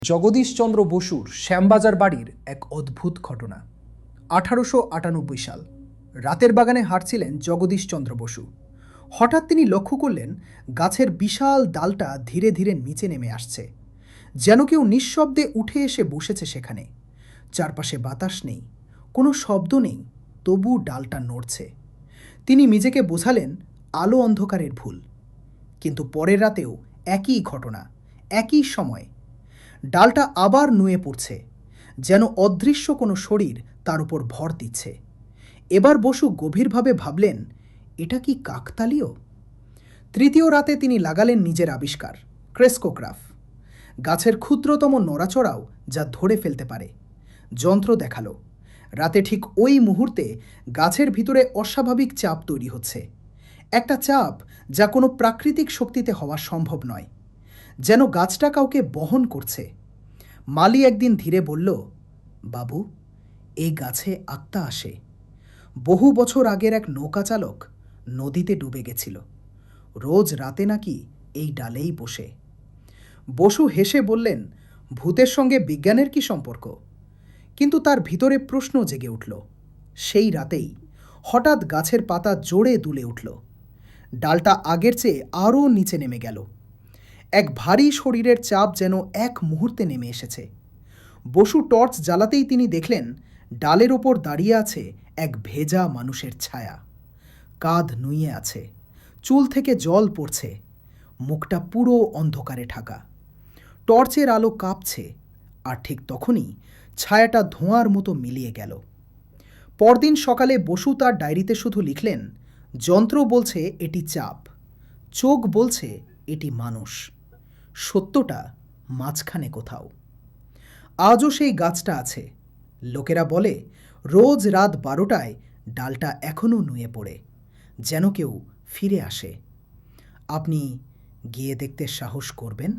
জগদীশচন্দ্র বসুর শ্যামবাজার বাড়ির এক অদ্ভুত ঘটনা। 1898 সাল, রাতের বাগানে হাঁটছিলেন জগদীশচন্দ্র বসু। হঠাৎ তিনি লক্ষ্য করলেন গাছের বিশাল ডালটা ধীরে ধীরে নিচে নেমে আসছে, যেন কেউ নিঃশব্দে উঠে এসে বসেছে সেখানে। চারপাশে বাতাস নেই, কোনো শব্দ নেই, তবু ডালটা নড়ছে। তিনি নিজেকে বোঝালেন আলো অন্ধকারের ভুল। কিন্তু পরের রাতেও একই ঘটনা, একই সময়। ডালটা আবার নুয়ে পড়ছে, যেন অদৃশ্য কোনো শরীর তার উপর ভর দিচ্ছে। এবার বসু গভীরভাবে ভাবলেন, এটা কি কাকতালীয়? তৃতীয় রাতে তিনি লাগালেন নিজের আবিষ্কার, ক্রেস্কোগ্রাফ। গাছের ক্ষুদ্রতম নড়াচড়াও যা ধরে ফেলতে পারে। যন্ত্র দেখালো, রাতে ঠিক ওই মুহূর্তে গাছের ভিতরে অস্বাভাবিক চাপ তৈরি হচ্ছে। একটা চাপ যা কোনো প্রাকৃতিক শক্তিতে হওয়া সম্ভব নয়, যেন গাছটা কাউকে বহন করছে। মালি একদিন ধীরে বলল, বাবু, এই গাছে আত্মা আসে। বহু বছর আগের এক নৌকা চালক নদীতে ডুবে গেছিল, রোজ রাতে নাকি এই ডালেই বসে। বসু হেসে বললেন, ভূতের সঙ্গে বিজ্ঞানের কি সম্পর্ক? কিন্তু তার ভিতরে প্রশ্ন জেগে উঠল। সেই রাতেই হঠাৎ গাছের পাতা জোরে দুলে উঠল। ডালটা আগের চেয়ে আরও নিচে নেমে গেল। এক ভারী শরীরের চাপ যেন এক মুহূর্তে নেমে এসেছে। বসু টর্চ জ্বালাতেই তিনি দেখলেন ডালের ওপর দাঁড়িয়ে আছে এক ভেজা মানুষের ছায়া। কাঁধ নুয়ে আছে, চুল থেকে জল পড়ছে, মুখটা পুরো অন্ধকারে ঢাকা। টর্চের আলো কাঁপছে, আর ঠিক তখনই ছায়াটা ধোঁয়ার মতো মিলিয়ে গেল। পরদিন সকালে বসু তার ডায়েরিতে শুধু লিখলেন, যন্ত্র বলছে এটি চাপ, চোখ বলছে এটি মানুষ, সত্যটা মাঝখানে কোথাও। আজও সেই গাছটা আছে। লোকেরা বলে রোজ রাত 12টায় ডালটা এখনও নুয়ে পড়ে, যেন কেউ ফিরে আসে। আপনি গিয়ে দেখতে সাহস করবেন?